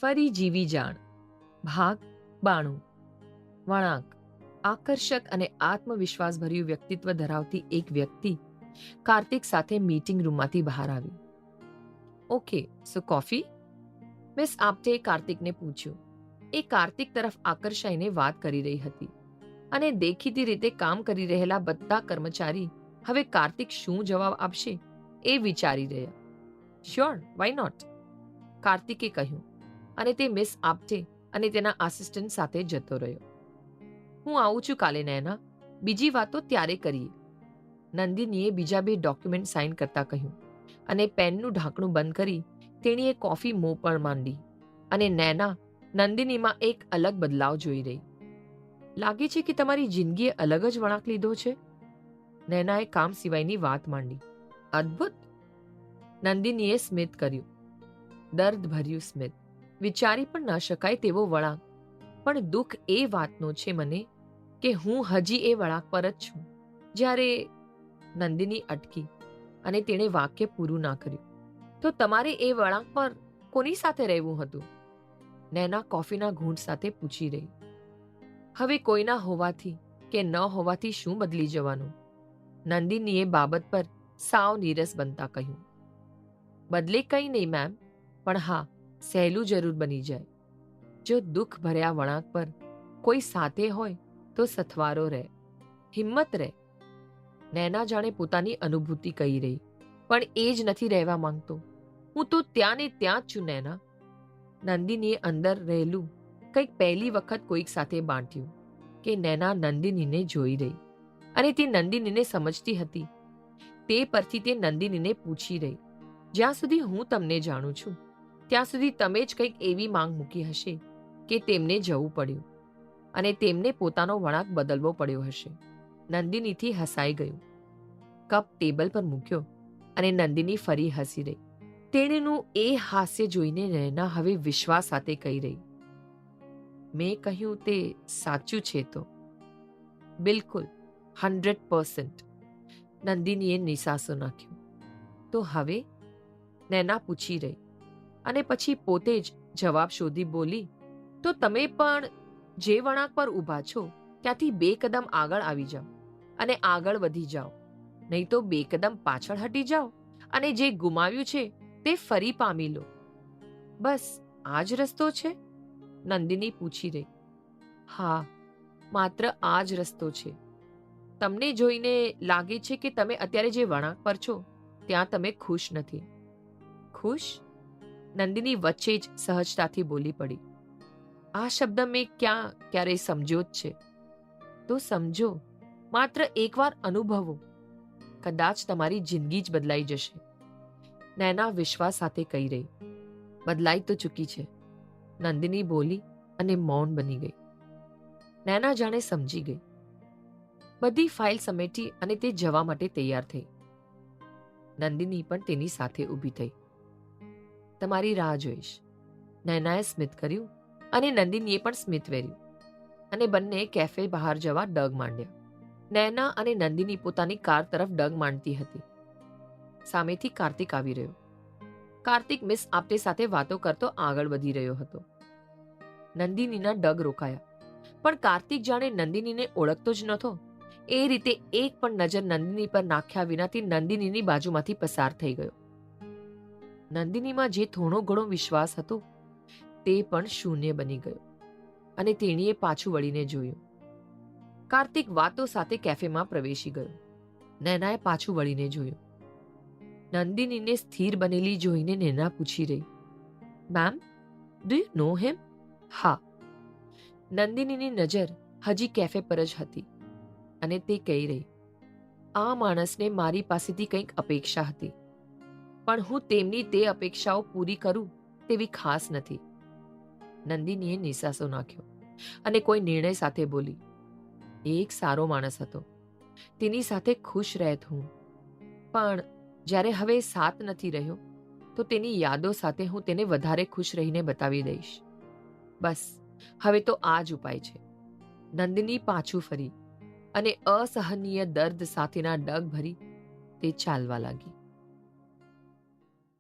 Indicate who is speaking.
Speaker 1: ફરી જીવી જાણ. ભાગ 92. વળાંક. આકર્ષક અને આત્મવિશ્વાસભર્યું વ્યક્તિત્વ ધરાવતી એક વ્યક્તિ કાર્તિક સાથે મીટિંગ રૂમમાંથી બહાર આવી. ઓકે, સો કોફી? મિસ આપ્ટે કાર્તિકને પૂછ્યું. એ કાર્તિક તરફ આકર્ષાઈને વાત કરી રહી હતી અને દેખીતી રીતે કામ કરી રહેલા બધા કર્મચારી હવે કાર્તિક શું જવાબ આપશે એ વિચારી રહ્યા. શ્યોર, વાય નોટ, કાર્તિકે કહ્યું અને તે મિસ આપ્ટે અને તેના આસિસ્ટન્ટ સાથે જતો રહ્યો. હું આવું છું કાલે નૈના, બીજી વાતો ત્યારે કરીએ. નંદિનીએ બીજા 2 ડોક્યુમેન્ટ સાઇન કરતા કહ્યું અને પેનનું ઢાંકણું બંધ કરી તેણીએ કોફી મોં પર માંડી અને નૈના નંદિનીમાં એક અલગ બદલાવ જોઈ રહી. લાગે છે કે તમારી જિંદગીએ અલગ જ વળાંક લીધો છે. નૈનાએ કામ સિવાયની વાત માંડી. અદ્ભુત, નંદિનીએ સ્મિત કર્યું. દર્દભર્યું સ્મિત. વિચારી પણ ન શકાય તેવો વળાંક. પણ દુઃખ એ વાતનો છે મને કે હું હજી એ વળાંક પર જ છું. જ્યારે નંદિની અટકી અને તેણે વાક્ય પૂરું ના કર્યું. તો તમારે એ વળાંક પર કોની સાથે રહેવું હતું? નૈના કોફીના ઘૂંટ સાથે પૂછી રહી. હવે કોઈના હોવાથી કે ન હોવાથી શું બદલી જવાનું? નંદિનીએ બાબત પર સાવ નીરસ બનતા કહ્યું. બદલે કંઈ નહીં મેમ, પણ હા, સહેલું જરૂર બની જાય. જો દુઃખ ભર્યા વળાંક પર કોઈ સાથે હોય તો સથવારો રહે, હિંમત રહે. નૈના જાણે પોતાની અનુભૂતિ કહી રહી. પણ એ જ નથી રહેવા માંગતો. હું તો ત્યાં ને ત્યાં જ છું નૈના. નંદિનીએ અંદર રહેલું કંઈક પહેલી વખત કોઈક સાથે બાંટ્યું કે નૈના નંદિનીને જોઈ રહી અને તે નંદિનીને સમજતી હતી. તે પરથી તે નંદિનીને પૂછી રહી. જ્યાં સુધી હું તમને જાણું છું ત્યાં સુધી તમે જ કંઈક એવી માંગ મૂકી હશે કે તેમને જવું પડ્યું અને તેમને પોતાનો વળાંક બદલવો પડ્યો હશે. નંદિનીથી હસાઈ ગયું. કપ ટેબલ પર મૂક્યો અને નંદિની ફરી હસી રહી. તેણીનું એ હાસ્ય જોઈને નૈના હવે વિશ્વાસ સાથે કહી રહી. મેં કહ્યું તે સાચું છે તો? બિલકુલ, 100%. નંદિનીએ નિસાસો નાખ્યો. તો હવે? નૈના પૂછી રહી અને પછી પોતે જ જવાબ શોધી બોલી. તો તમે પણ જે વળાંક પર ઊભા છો ત્યાંથી 2 કદમ આગળ આવી જાઓ અને આગળ વધી જાઓ. નહીં તો 2 કદમ પાછળ હટી જાઓ અને જે ગુમાવ્યું છે તે ફરી પામી લો. બસ આ જ રસ્તો છે? નંદિની પૂછી રહી. હા, માત્ર આ જ રસ્તો છે. તમને જોઈને લાગે છે કે તમે અત્યારે જે વળાંક પર છો ત્યાં તમે ખુશ નથી. ખુશ? નંદિની વચ્ચે જ સહજતાથી બોલી પડી. આ શબ્દ મેં ક્યારેય સમજ્યો જ છે. તો સમજો, માત્ર એકવાર અનુભવો. કદાચ તમારી જિંદગી જ બદલાઈ જશે. નૈના વિશ્વાસ સાથે કહી રહી. બદલાઈ તો ચૂકી છે, નંદિની બોલી અને મૌન બની ગઈ. નૈના જાણે સમજી ગઈ. બધી ફાઇલ સમેટી અને તે જવા માટે તૈયાર થઈ. નંદિની પણ તેની સાથે ઊભી થઈ. તમારી રાહ જોઈશ. નૈનાએ સ્મિત કર્યું અને નંદિનીએ પણ સ્મિત વેર્યું અને બંને કેફે બહાર જવા ડગ માંડ્યા. નૈના અને નંદિની પોતાની કાર તરફ ડગ માંડતી હતી. સામેથી કાર્તિક આવી રહ્યો. કાર્તિક મિસ આપ્ટે સાથે વાતો કરતો આગળ વધી રહ્યો હતો. નંદિનીના ડગ રોકાયા. પણ કાર્તિક જાણે નંદિનીને ઓળખતો જ નહોતો એ રીતે એક પણ નજર નંદિની પર નાખ્યા વિનાથી નંદિનીની બાજુમાંથી પસાર થઈ ગયો. નંદિનીમાં જે થોડો ઘણો વિશ્વાસ હતો તે પણ શૂન્ય બની ગયો અને તેણીએ પાછું વળીને જોયું. કાર્તિક વાતો સાથે કેફેમાં પ્રવેશી ગયો. નૈનાએ પાછું વળીને જોયું. નંદિનીને સ્થિર બનેલી જોઈને નૈના પૂછી રહી. મેમ, ડુ યુ નો હિમ? હા. નંદિનીની નજર હજી કેફે પર જ હતી અને તે કહી રહી. આ માણસને મારી પાસેથી કંઈક અપેક્ષા હતી, પણ હું તેમની તે અપેક્ષાઓ પૂરી કરું તેવી ખાસ નથી. નંદિનીએ નિસાસો નાખ્યો અને કોઈ નિર્ણય સાથે બોલી. એ એક સારો માણસ હતો. તેની સાથે ખુશ રહેત હું. પણ જ્યારે હવે સાથ નથી રહ્યો તો તેની યાદો સાથે હું તેને વધારે ખુશ રહીને બતાવી દઈશ. બસ હવે તો આ જ ઉપાય છે. નંદિની પાછું ફરી અને અસહનીય દર્દ સાથેના ડગ ભરી તે ચાલવા લાગી.